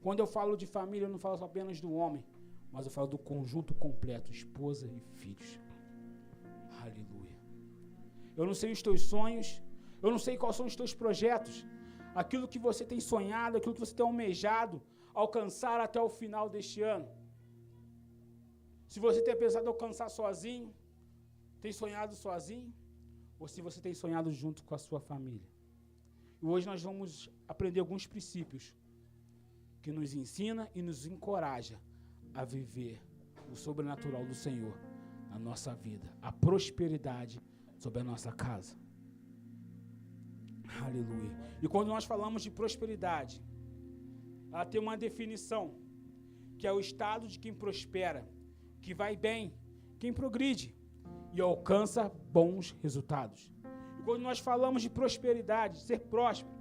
Quando eu falo de família, eu não falo apenas do homem, mas eu falo do conjunto completo, esposa e filhos. Aleluia. Eu não sei os teus sonhos, eu não sei quais são os teus projetos, aquilo que você tem sonhado, aquilo que você tem almejado alcançar até o final deste ano. Se você tem pensado em alcançar sozinho, tem sonhado sozinho, ou se você tem sonhado junto com a sua família. E hoje nós vamos aprender alguns princípios que nos ensina e nos encoraja a viver o sobrenatural do Senhor na nossa vida, a prosperidade sobre a nossa casa. Aleluia. E quando nós falamos de prosperidade, ela tem uma definição, que é o estado de quem prospera, que vai bem, quem progride e alcança bons resultados. E quando nós falamos de prosperidade, ser próspero,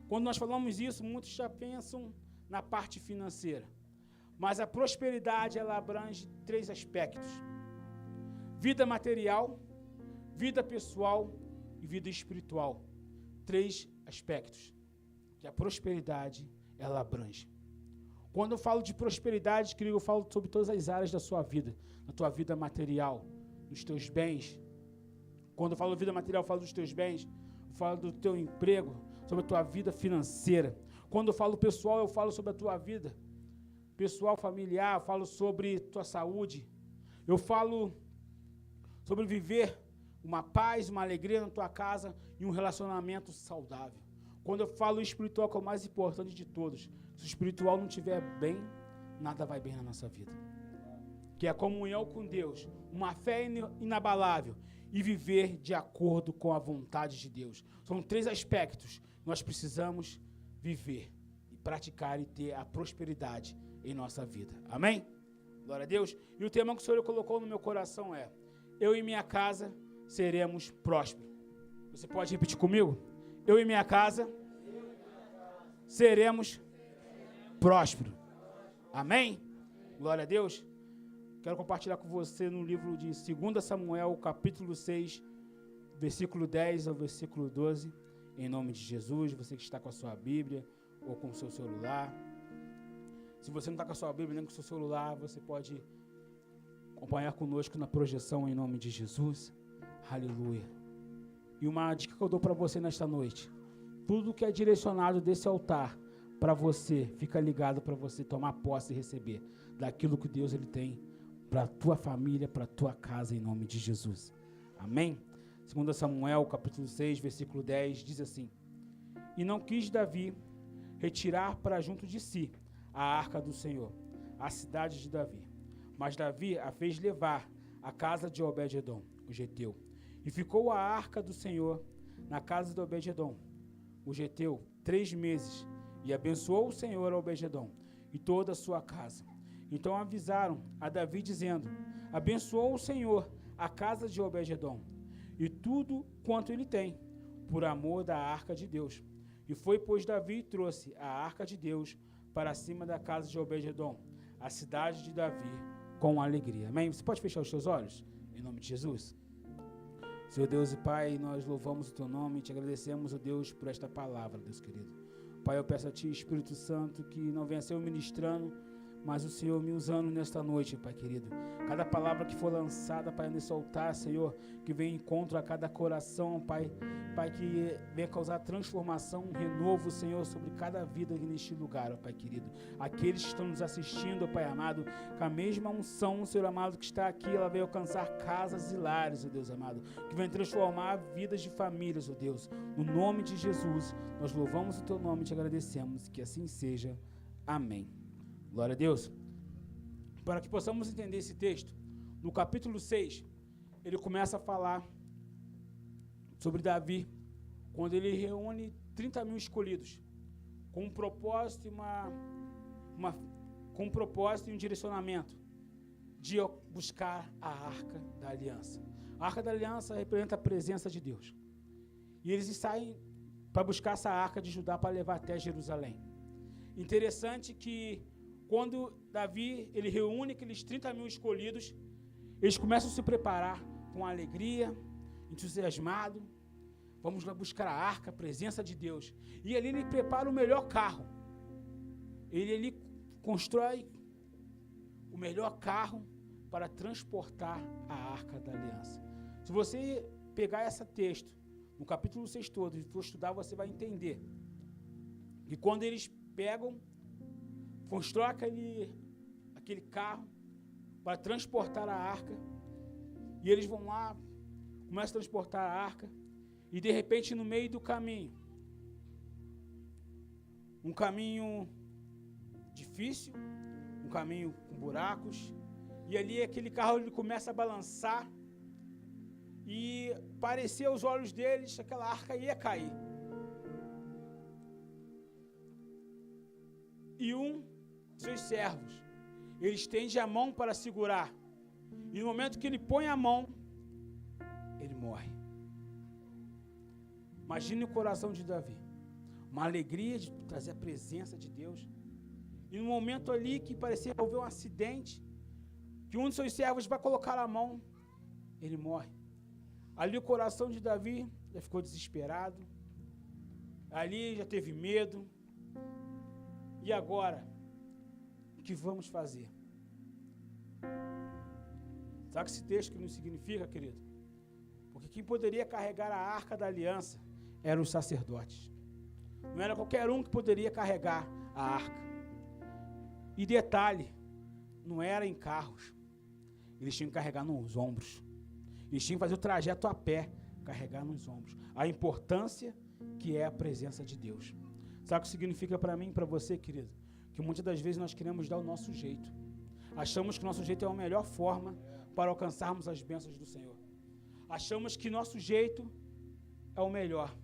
quando nós falamos isso, muitos já pensam na parte financeira. Mas a prosperidade, ela abrange 3 aspectos: vida material, vida pessoal e vida espiritual. 3 aspectos que a prosperidade, ela abrange. Quando eu falo de prosperidade, querido, eu falo sobre todas as áreas da sua vida, na tua vida material, nos teus bens. Quando eu falo vida material, eu falo dos teus bens, eu falo do teu emprego, sobre a tua vida financeira. Quando eu falo pessoal, eu falo sobre a tua vida pessoal, familiar, eu falo sobre tua saúde. Eu falo sobre viver uma paz, uma alegria na tua casa e um relacionamento saudável. Quando eu falo espiritual, que é o mais importante de todos, se o espiritual não estiver bem, nada vai bem na nossa vida. Que é a comunhão com Deus, uma fé inabalável e viver de acordo com a vontade de Deus. São 3 aspectos que nós precisamos viver e praticar e ter a prosperidade em nossa vida. Amém? Glória a Deus. E o tema que o Senhor colocou no meu coração é: eu e minha casa seremos prósperos. Você pode repetir comigo? Eu e minha casa seremos prósperos. Amém? Glória a Deus. Quero compartilhar com você no livro de 2 Samuel, capítulo 6, versículo 10 ao versículo 12. Em nome de Jesus, você que está com a sua Bíblia ou com o seu celular. Se você não está com a sua Bíblia nem com o seu celular, você pode acompanhar conosco na projeção em nome de Jesus. Aleluia. E uma dica que eu dou para você nesta noite: tudo que é direcionado desse altar para você, fica ligado para você tomar posse e receber daquilo que Deus ele tem para a tua família, para a tua casa, em nome de Jesus. Amém? 2 Samuel, capítulo 6, versículo 10, diz assim: e não quis Davi retirar para junto de si a arca do Senhor, a cidade de Davi. Mas Davi a fez levar à casa de Obed-edom, o geteu. E ficou a arca do Senhor na casa de Obed-edom, o geteu, 3 meses. E abençoou o Senhor a Obed-edom e toda a sua casa. Então avisaram a Davi, dizendo: abençoou o Senhor a casa de Obed-edom e tudo quanto ele tem, por amor da arca de Deus. E foi, pois, Davi e trouxe a arca de Deus para cima da casa de Obed-edom, a cidade de Davi, com alegria. Amém? Você pode fechar os seus olhos? Em nome de Jesus. Senhor Deus e Pai, nós louvamos o Teu nome e te agradecemos, ó Deus, por esta palavra, Deus querido. Pai, eu peço a Ti, Espírito Santo, que não venha ser eu ministrando, mas o Senhor me usando nesta noite, Pai querido. Cada palavra que for lançada, Pai, nesse altar, Senhor, que venha em encontro a cada coração, Pai, que venha causar transformação, um renovo, Senhor, sobre cada vida aqui neste lugar, ó Pai querido. Aqueles que estão nos assistindo, ó Pai amado, com a mesma unção, Senhor amado, que está aqui, ela vai alcançar casas e lares, ó Deus amado, que vem transformar vidas de famílias, ó Deus. No nome de Jesus, nós louvamos o Teu nome e te agradecemos, que assim seja. Amém. Glória a Deus. Para que possamos entender esse texto, no capítulo 6, ele começa a falar sobre Davi, quando ele reúne 30 mil escolhidos, com um propósito e um direcionamento de buscar a Arca da Aliança. A Arca da Aliança representa a presença de Deus. E eles saem para buscar essa Arca de Judá para levar até Jerusalém. Interessante que quando Davi ele reúne aqueles 30 mil escolhidos, eles começam a se preparar com alegria, entusiasmado, Vamos lá buscar a arca, a presença de Deus. E ali ele prepara o melhor carro. Ele constrói o melhor carro para transportar a arca da aliança. Se você pegar esse texto, no capítulo 6 todo, e for estudar, você vai entender que quando eles constroem aquele carro para transportar a arca, e eles vão lá, começam a transportar a arca, e de repente no meio do caminho, um caminho difícil, um caminho com buracos, e ali aquele carro ele começa a balançar, e parecia aos olhos deles que aquela arca ia cair. E um de seus servos, ele estende a mão para segurar, e no momento que ele põe a mão, ele morre. Imagine o coração de Davi, uma alegria de trazer a presença de Deus, e no momento ali que parecia haver um acidente, que um de seus servos vai colocar a mão, ele morre. Ali o coração de Davi já ficou desesperado, ali já teve medo, e agora, o que vamos fazer? Sabe esse texto que nos significa, querido? Porque quem poderia carregar a arca da aliança eram os sacerdotes. Não era qualquer um que poderia carregar a arca. E detalhe, não era em carros. Eles tinham que carregar nos ombros. Eles tinham que fazer o trajeto a pé, carregar nos ombros. A importância que é a presença de Deus. Sabe o que significa para mim e para você, querido? Que muitas das vezes nós queremos dar o nosso jeito. Achamos que o nosso jeito é a melhor forma para alcançarmos as bênçãos do Senhor. Achamos que nosso jeito é o melhor.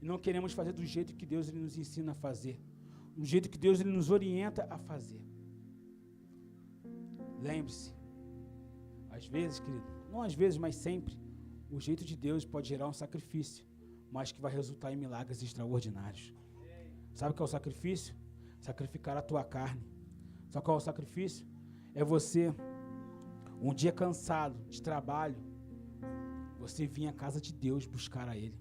E não queremos fazer do jeito que Deus ele nos ensina a fazer. Do jeito que Deus ele nos orienta a fazer. Lembre-se, às vezes, querido, não às vezes, mas sempre, o jeito de Deus pode gerar um sacrifício, mas que vai resultar em milagres extraordinários. Sabe o que é o sacrifício? Sacrificar a tua carne. Sabe qual é o sacrifício? É você, um dia cansado de trabalho, você vir à casa de Deus buscar a Ele.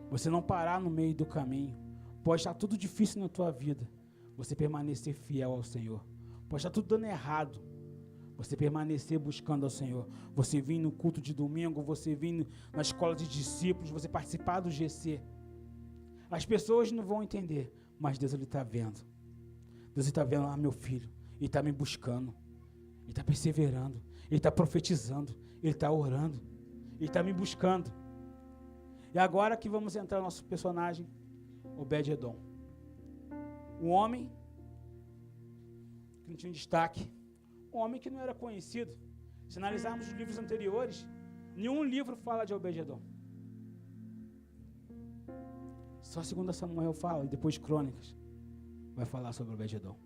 Você não parar no meio do caminho. Pode estar tudo difícil na tua vida, você permanecer fiel ao Senhor. Pode estar tudo dando errado, você permanecer buscando ao Senhor. Você vir no culto de domingo, você vir na escola de discípulos, você participar do GC. As pessoas não vão entender, mas Deus ele está vendo. Deus está vendo, meu filho, ele está me buscando, ele está perseverando, ele está profetizando, ele está orando, ele está me buscando. E agora que vamos entrar no nosso personagem, Obed-Edom. Um homem que não tinha destaque, um homem que não era conhecido. Se analisarmos os livros anteriores, nenhum livro fala de Obed-Edom. Só 2 Samuel fala, e depois Crônicas vai falar sobre Obed-Edom.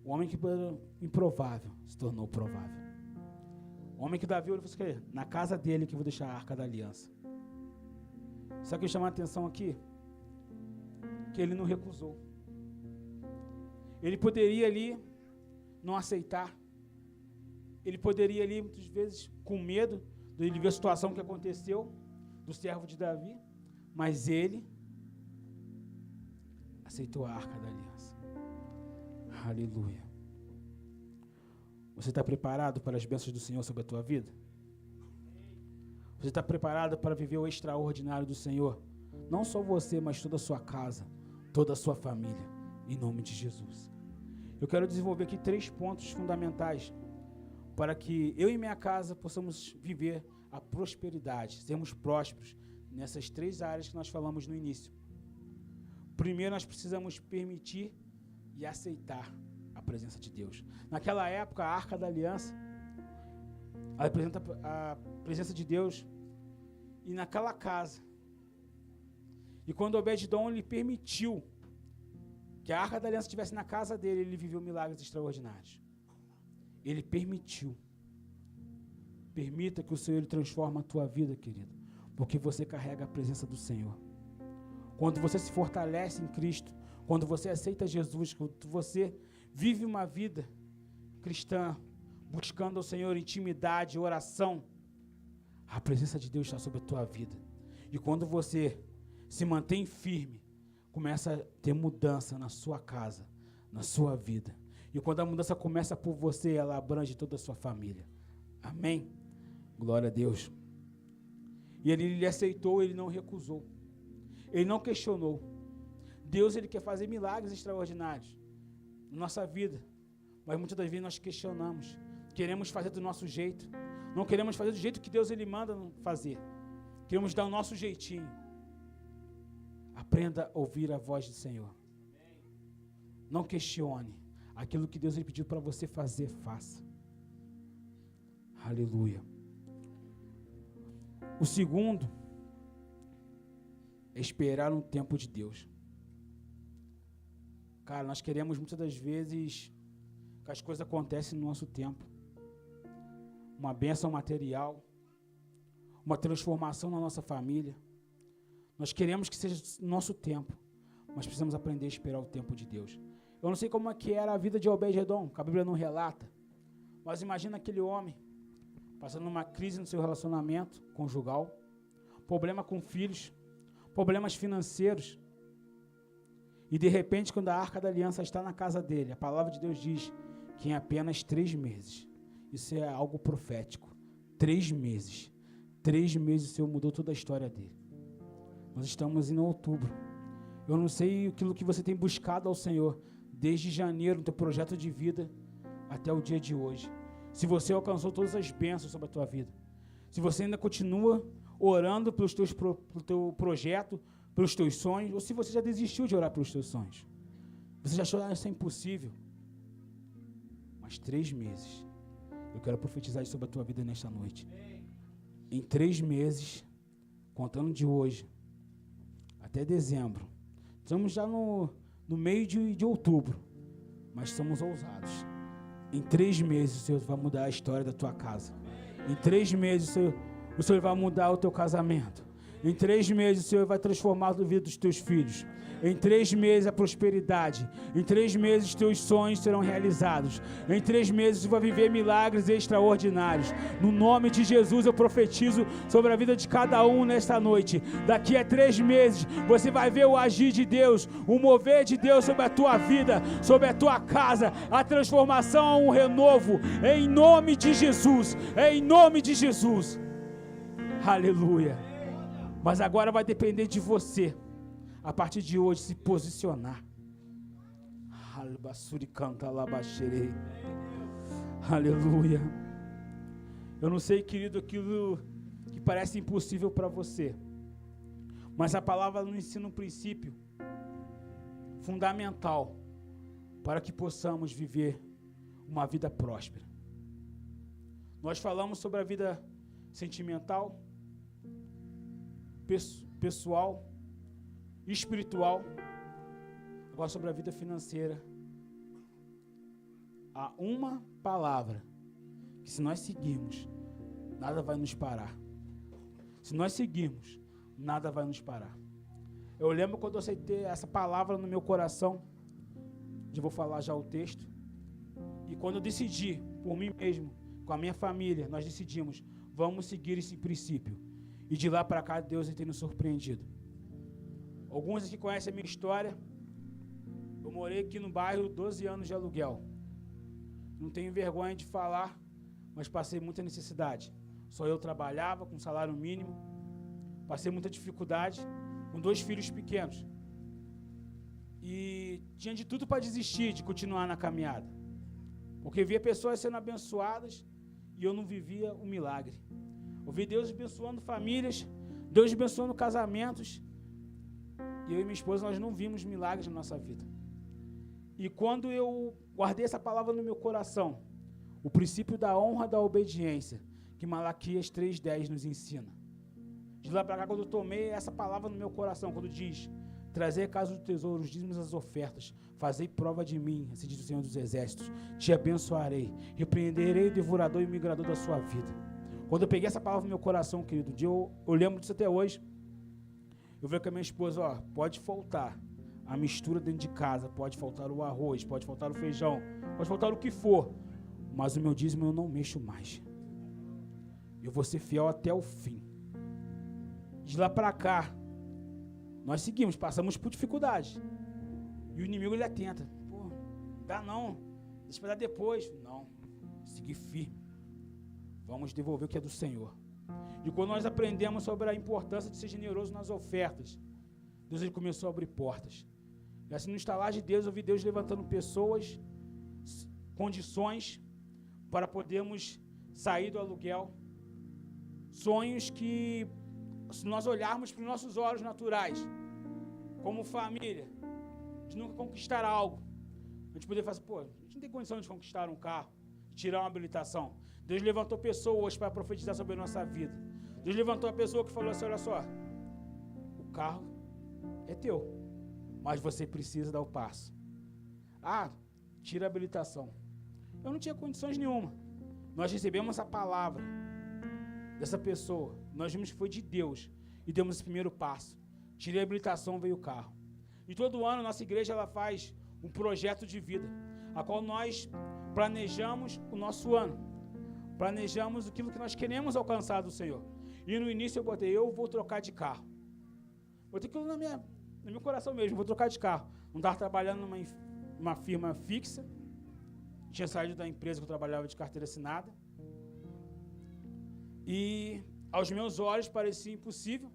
O homem que era improvável se tornou provável. O homem que Davi olhou e falou assim, na casa dele que eu vou deixar a arca da aliança. Só que eu chamo a atenção aqui, que ele não recusou. Ele poderia ali não aceitar. Ele poderia ali, muitas vezes, com medo de ele ver a situação que aconteceu, do servo de Davi, mas ele aceitou a arca da aliança. Aleluia. Você está preparado para as bênçãos do Senhor sobre a tua vida? Você está preparado para viver o extraordinário do Senhor? Não só você, mas toda a sua casa, toda a sua família, em nome de Jesus. Eu quero desenvolver aqui 3 pontos fundamentais para que eu e minha casa possamos viver a prosperidade, sermos prósperos nessas 3 áreas que nós falamos no início. Primeiro, nós precisamos permitir e aceitar a presença de Deus. Naquela época, a Arca da Aliança, ela representa a presença de Deus e naquela casa. E quando Obed-Edom lhe permitiu que a Arca da Aliança estivesse na casa dele, ele viveu milagres extraordinários. Ele permitiu. Permita que o Senhor transforme a tua vida, querido, porque você carrega a presença do Senhor. Quando você se fortalece em Cristo, quando você aceita Jesus, quando você vive uma vida cristã, buscando ao Senhor intimidade, oração, a presença de Deus está sobre a tua vida. E quando você se mantém firme, começa a ter mudança na sua casa, na sua vida. E quando a mudança começa por você, ela abrange toda a sua família. Amém? Glória a Deus. E ele aceitou, ele não recusou. Ele não questionou. Deus, ele quer fazer milagres extraordinários na nossa vida. Mas muitas das vezes nós questionamos. Queremos fazer do nosso jeito. Não queremos fazer do jeito que Deus ele manda fazer. Queremos dar o nosso jeitinho. Aprenda a ouvir a voz do Senhor. Não questione. Aquilo que Deus ele pediu para você fazer, faça. Aleluia. O segundo é esperar um tempo de Deus. Cara, nós queremos muitas das vezes que as coisas acontecem no nosso tempo. Uma bênção material, uma transformação na nossa família. Nós queremos que seja no nosso tempo, mas precisamos aprender a esperar o tempo de Deus. Eu não sei como é que era a vida de Obed-Edom, que a Bíblia não relata, mas imagina aquele homem passando uma crise no seu relacionamento conjugal, problema com filhos, problemas financeiros, e de repente, quando a Arca da Aliança está na casa dele, a palavra de Deus diz que em apenas 3 meses, isso é algo profético, 3 meses o Senhor mudou toda a história dele. Nós estamos em outubro. Eu não sei aquilo que você tem buscado ao Senhor desde janeiro, no teu projeto de vida, até o dia de hoje. Se você alcançou todas as bênçãos sobre a tua vida. Se você ainda continua orando pelo teu projeto, pelos teus sonhos, ou se você já desistiu de orar pelos teus sonhos. Você já achou que isso é impossível. Mas 3 meses, eu quero profetizar isso sobre a tua vida nesta noite. Em 3 meses, contando de hoje, até dezembro, estamos já no meio de outubro, mas somos ousados. Em 3 meses o Senhor vai mudar a história da tua casa. Em 3 meses o Senhor vai mudar o teu casamento. Em 3 meses o Senhor vai transformar a vida dos teus filhos. Em 3 meses a prosperidade. Em 3 meses os teus sonhos serão realizados. Em 3 meses você vai viver milagres extraordinários. No nome de Jesus eu profetizo sobre a vida de cada um nesta noite. Daqui a 3 meses você vai ver o agir de Deus, o mover de Deus sobre a tua vida, sobre a tua casa, a transformação, um renovo. Em nome de Jesus. Em nome de Jesus. Aleluia. Mas agora vai depender de você, a partir de hoje, se posicionar. Aleluia. Eu não sei, querido, aquilo que parece impossível para você, mas a palavra nos ensina um princípio fundamental para que possamos viver uma vida próspera. Nós falamos sobre a vida sentimental, pessoal, espiritual, agora sobre a vida financeira. Há uma palavra que, se nós seguirmos, nada vai nos parar. Se nós seguirmos, nada vai nos parar. Eu lembro quando eu aceitei essa palavra no meu coração, eu vou falar já o texto, e quando eu decidi, por mim mesmo, com a minha família, nós decidimos, vamos seguir esse princípio. E de lá para cá, Deus tem nos surpreendido. Alguns aqui conhecem a minha história. Eu morei aqui no bairro 12 anos de aluguel. Não tenho vergonha de falar, mas passei muita necessidade. Só eu trabalhava com salário mínimo. Passei muita dificuldade, com 2 filhos pequenos. E tinha de tudo para desistir, de continuar na caminhada. Porque via pessoas sendo abençoadas e eu não vivia o milagre. Eu vi Deus abençoando famílias, Deus abençoando casamentos. E eu e minha esposa, nós não vimos milagres na nossa vida. E quando eu guardei essa palavra no meu coração, o princípio da honra da obediência, que Malaquias 3:10 nos ensina. De lá para cá, quando eu tomei essa palavra no meu coração, quando diz, trazei a casa do tesouro, os dízimos as ofertas, fazei prova de mim, assim diz o Senhor dos Exércitos, te abençoarei, repreenderei o devorador e o migrador da sua vida. Quando eu peguei essa palavra no meu coração, querido, eu lembro disso até hoje. Eu falei com a minha esposa, pode faltar a mistura dentro de casa, pode faltar o arroz, pode faltar o feijão, pode faltar o que for, mas o meu dízimo eu não mexo mais. Eu vou ser fiel até o fim. De lá para cá, nós seguimos, passamos por dificuldades. E o inimigo, ele atenta. Pô, dá não, deixa para dar depois. Não, seguir firme. Vamos devolver o que é do Senhor. E quando nós aprendemos sobre a importância de ser generoso nas ofertas, Deus, ele começou a abrir portas. E assim, no instalar de Deus, eu vi Deus levantando pessoas, condições, para podermos sair do aluguel. Sonhos que, se nós olharmos para os nossos olhos naturais, como família, de nunca conquistar algo, a gente poderia falar assim, pô, a gente não tem condição de conquistar um carro, de tirar uma habilitação. Deus levantou pessoas para profetizar sobre a nossa vida. Deus levantou a pessoa que falou assim, olha só, o carro é teu, mas você precisa dar o passo. Ah, tira a habilitação. Eu não tinha condições nenhuma. Nós recebemos a palavra dessa pessoa, nós vimos que foi de Deus e demos esse primeiro passo. Tirei a habilitação, veio o carro. E todo ano nossa igreja ela faz um projeto de vida, a qual nós planejamos o nosso ano, planejamos aquilo que nós queremos alcançar do Senhor. E no início eu botei, eu vou trocar de carro. Botei aquilo no meu coração mesmo, vou trocar de carro. Não estava trabalhando numa firma fixa, tinha saído da empresa que eu trabalhava de carteira assinada. E aos meus olhos parecia impossível,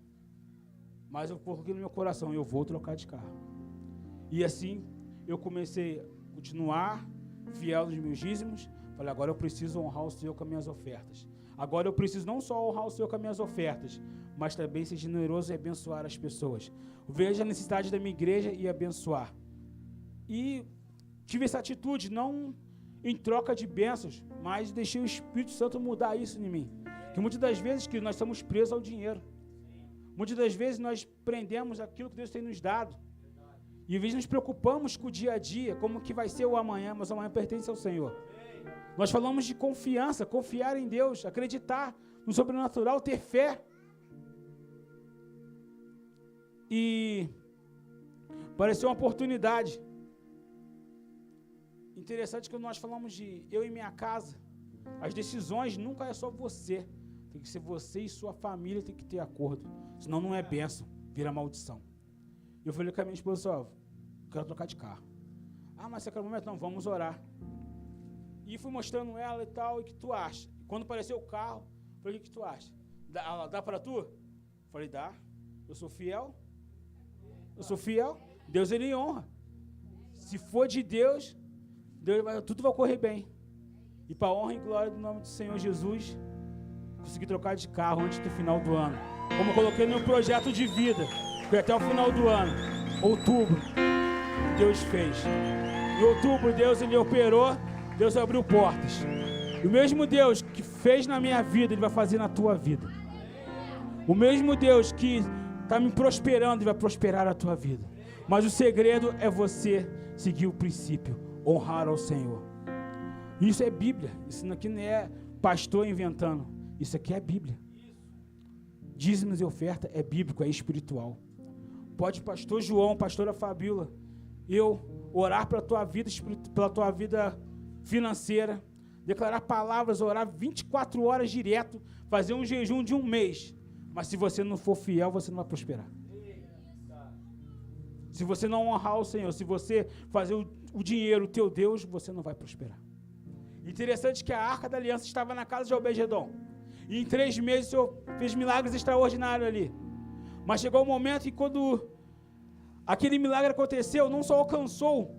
mas eu coloquei no meu coração, eu vou trocar de carro. E assim eu comecei a continuar fiel nos meus dízimos. Falei, agora eu preciso honrar o Senhor com as minhas ofertas. Agora eu preciso não só honrar o Senhor com as minhas ofertas, mas também ser generoso e abençoar as pessoas. Veja a necessidade da minha igreja e abençoar. E tive essa atitude, não em troca de bênçãos, mas deixei o Espírito Santo mudar isso em mim. Que muitas das vezes que nós estamos presos ao dinheiro. Muitas das vezes nós prendemos aquilo que Deus tem nos dado. E às vezes nos preocupamos com o dia a dia, como que vai ser o amanhã, mas o amanhã pertence ao Senhor. Nós falamos de confiança, confiar em Deus, acreditar no sobrenatural, ter fé. E pareceu uma oportunidade. Interessante que nós falamos de eu e minha casa. As decisões nunca é só você. Tem que ser você e sua família, tem que ter acordo. Senão não é bênção, vira maldição. Eu falei com a minha esposa, ó, quero trocar de carro. Ah, mas você quer um momento? Não, vamos orar. E fui mostrando ela e tal, e o que tu acha? Quando apareceu o carro, falei, o que tu acha? Dá para tu? Falei, dá. Eu sou fiel. Eu sou fiel. Deus, ele honra. Se for de Deus, tudo vai correr bem. E para a honra e glória do nome do Senhor Jesus, consegui trocar de carro antes do final do ano. Como eu coloquei no meu projeto de vida, foi até o final do ano, outubro, Deus fez. Em outubro, Deus, ele operou, Deus abriu portas. E o mesmo Deus que fez na minha vida, ele vai fazer na tua vida. O mesmo Deus que está me prosperando, ele vai prosperar a tua vida. Mas o segredo é você seguir o princípio, honrar ao Senhor. Isso é Bíblia, isso aqui não é pastor inventando, isso aqui é Bíblia. Dízimos e oferta é bíblico, é espiritual. Pode pastor João, pastora Fabíola, eu orar pela tua vida, pela tua vida financeira, declarar palavras, orar 24 horas direto, fazer um jejum de um mês. Mas se você não for fiel, você não vai prosperar. Se você não honrar o Senhor, se você fazer o dinheiro o teu Deus, você não vai prosperar. Interessante que a Arca da Aliança estava na casa de Obed-Edom. E em 3 meses o Senhor fez milagres extraordinários ali. Mas chegou um momento que quando aquele milagre aconteceu, não só alcançou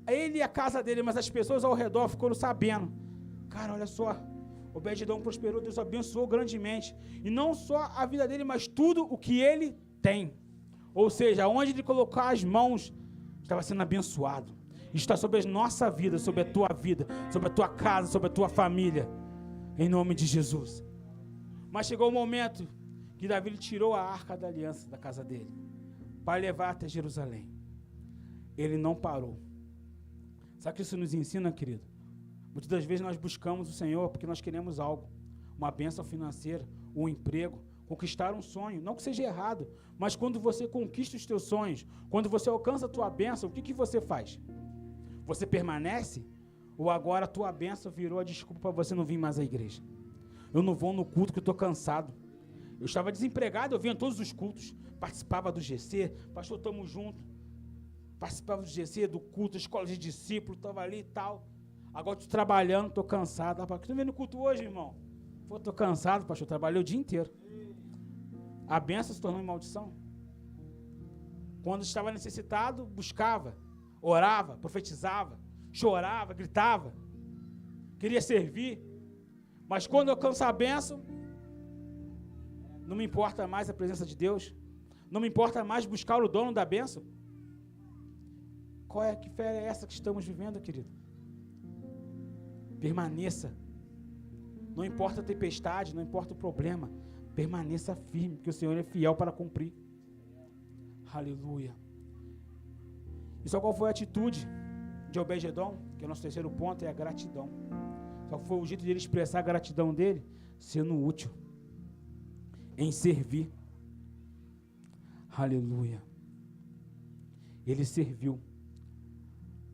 ele e a casa dele, mas as pessoas ao redor ficaram sabendo. Cara, olha só, Obed-Edom prosperou, Deus abençoou grandemente. E não só a vida dele, mas tudo o que ele tem. Ou seja, onde ele colocar as mãos, estava sendo abençoado. Está sobre a nossa vida, sobre a tua vida, sobre a tua casa, sobre a tua família. Em nome de Jesus. Mas chegou o momento que Davi tirou a Arca da Aliança da casa dele para levar até Jerusalém. Ele não parou. Sabe o que isso nos ensina, querido? Muitas das vezes nós buscamos o Senhor porque nós queremos algo. Uma bênção financeira, um emprego, conquistar um sonho. Não que seja errado, mas quando você conquista os teus sonhos, quando você alcança a tua bênção, o que você faz? Você permanece? Ou agora a tua bênção virou a desculpa para você não vir mais à igreja? Eu não vou no culto que eu estou cansado. Eu estava desempregado, eu vinha em todos os cultos, participava do GC, pastor, estamos juntos. Participava do GC, do culto, escola de discípulos, estava ali e tal. Agora estou trabalhando, estou cansado. Rapaz, estou vendo o culto hoje, irmão? Pô, estou cansado, pastor, trabalhei o dia inteiro. A bênção se tornou em maldição. Quando estava necessitado, buscava, orava, profetizava, chorava, gritava, queria servir. Mas quando eu alcanço a bênção, não me importa mais a presença de Deus, não me importa mais buscar o dono da bênção. Qual é que fé é essa que estamos vivendo, querido? Permaneça. Não importa a tempestade, não importa o problema, permaneça firme, porque o Senhor é fiel para cumprir. Aleluia. E só qual foi a atitude de Obed-Edom, que é o nosso terceiro ponto, é a gratidão. Só foi o jeito de ele expressar a gratidão dele, sendo útil, em servir. Aleluia. Ele serviu.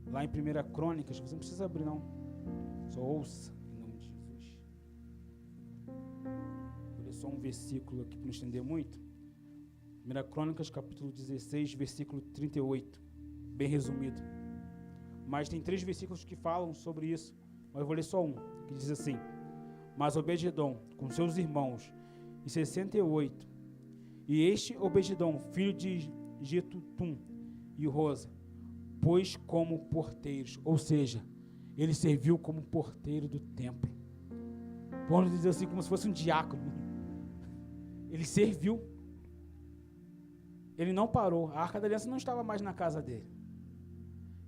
Lá em 1 Crônicas, você não precisa abrir não, só ouça, em nome de Jesus. Vou ler só um versículo aqui para não estender muito. 1 Crônicas, capítulo 16, versículo 38, bem resumido. Mas tem 3 versículos que falam sobre isso, mas eu vou ler só um, que diz assim: Mas Obed-Edom, com seus irmãos, e 68, e este Obed-Edom, filho de Jedutum e Rosa, pôs como porteiros, ou seja, ele serviu como porteiro do templo. Vamos dizer assim, como se fosse um diácono. Ele serviu. Ele não parou. A Arca da Aliança não estava mais na casa dele.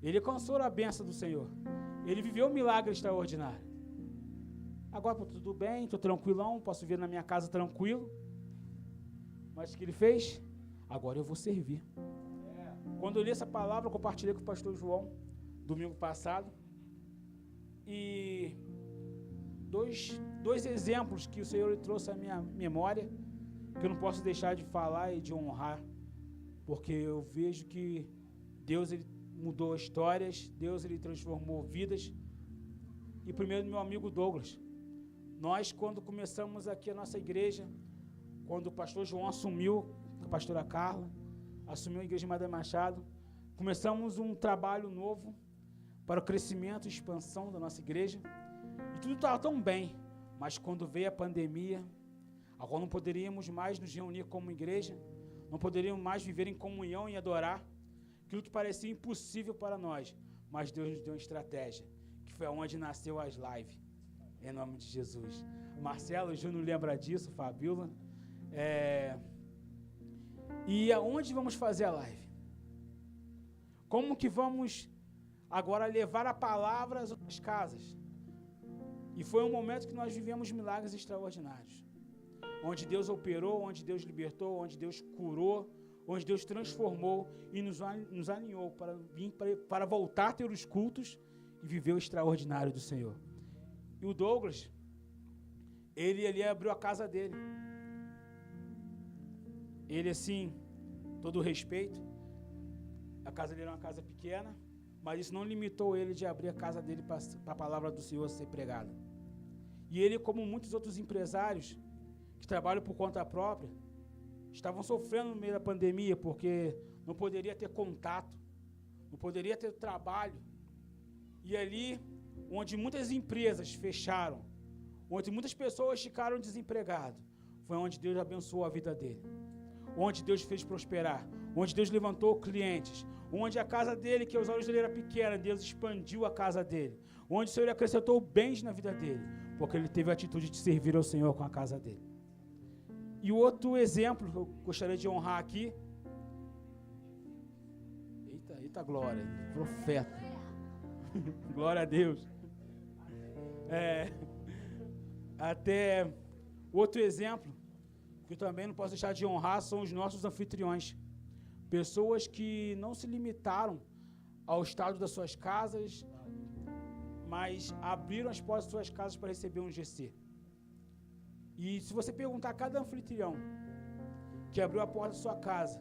Ele alcançou a bênção do Senhor. Ele viveu um milagre extraordinário. Agora tudo bem, estou tranquilão, posso vir na minha casa tranquilo. Mas o que ele fez? Agora eu vou servir. Quando eu li essa palavra, eu compartilhei com o pastor João, domingo passado. E dois exemplos que o Senhor trouxe à minha memória, que eu não posso deixar de falar e de honrar, porque eu vejo que Deus, ele mudou histórias, Deus, ele transformou vidas. E primeiro, meu amigo Douglas. Nós, quando começamos aqui a nossa igreja, quando o pastor João assumiu, a pastora Carla, assumiu a igreja de Madre Machado, começamos um trabalho novo para o crescimento e expansão da nossa igreja, e tudo estava tão bem, mas quando veio a pandemia, agora não poderíamos mais nos reunir como igreja, não poderíamos mais viver em comunhão e adorar, aquilo que parecia impossível para nós, mas Deus nos deu uma estratégia, que foi onde nasceu as lives, em nome de Jesus. Marcelo, o Júnior lembra disso, Fabíola. E aonde vamos fazer a live? Como que vamos agora levar a palavra às outras casas? E foi um momento que nós vivemos milagres extraordinários, onde Deus operou, onde Deus libertou, onde Deus curou, onde Deus transformou e nos alinhou para voltar a ter os cultos e viver o extraordinário do Senhor. E o Douglas, ele ali abriu a casa dele. Ele assim, todo o respeito, a casa dele era uma casa pequena, mas isso não limitou ele de abrir a casa dele para a palavra do Senhor ser pregada. E ele, como muitos outros empresários que trabalham por conta própria, estavam sofrendo no meio da pandemia, porque não poderia ter contato, não poderia ter trabalho. E ali, onde muitas empresas fecharam, onde muitas pessoas ficaram desempregadas, foi onde Deus abençoou a vida dele, onde Deus fez prosperar, onde Deus levantou clientes, onde a casa dele, que aos olhos dele era pequena, Deus expandiu a casa dele, onde o Senhor acrescentou bens na vida dele, porque ele teve a atitude de servir ao Senhor com a casa dele. E o outro exemplo que eu gostaria de honrar aqui, eita glória, profeta, glória a Deus. Até outro exemplo, que eu também não posso deixar de honrar, são os nossos anfitriões. Pessoas que não se limitaram ao estado das suas casas, mas abriram as portas das suas casas para receber um GC. E se você perguntar a cada anfitrião que abriu a porta da sua casa,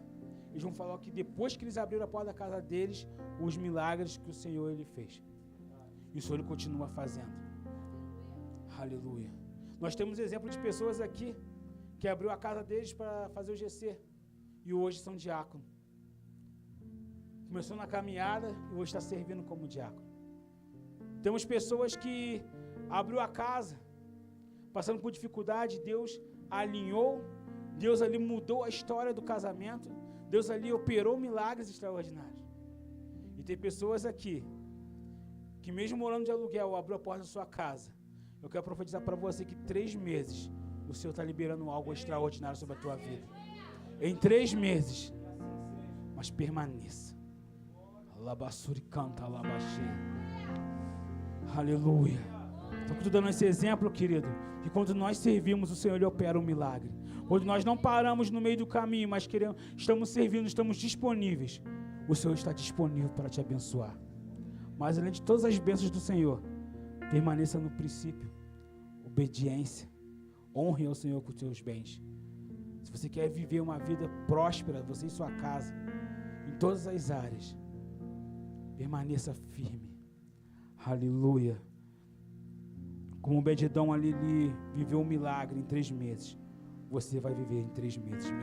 eles vão falar que depois que eles abriram a porta da casa deles, os milagres que o Senhor ele fez. E o Senhor ele continua fazendo. Aleluia. Nós temos exemplo de pessoas aqui que abriu a casa deles para fazer o GC. E hoje são diáconos. Começou na caminhada e hoje está servindo como diácono. Temos pessoas que abriu a casa, passando por dificuldade, Deus alinhou, Deus ali mudou a história do casamento, Deus ali operou milagres extraordinários. E tem pessoas aqui, que mesmo morando de aluguel, abriu a porta da sua casa. Eu quero profetizar para você que 3 meses, o Senhor está liberando algo extraordinário sobre a tua vida. Em 3 meses, mas permaneça. Alabassuri canta, alabaxê. Aleluia. Então, estou dando esse exemplo, querido, que quando nós servimos, o Senhor, Ele opera um milagre. Quando nós não paramos no meio do caminho, mas estamos servindo, estamos disponíveis, o Senhor está disponível para te abençoar. Mas além de todas as bênçãos do Senhor, permaneça no princípio, obediência, honre ao Senhor com os seus bens. Se você quer viver uma vida próspera, você e sua casa, em todas as áreas, permaneça firme. Aleluia. Como o Obed-Edom ali viveu um milagre em 3 meses, você vai viver em 3 meses.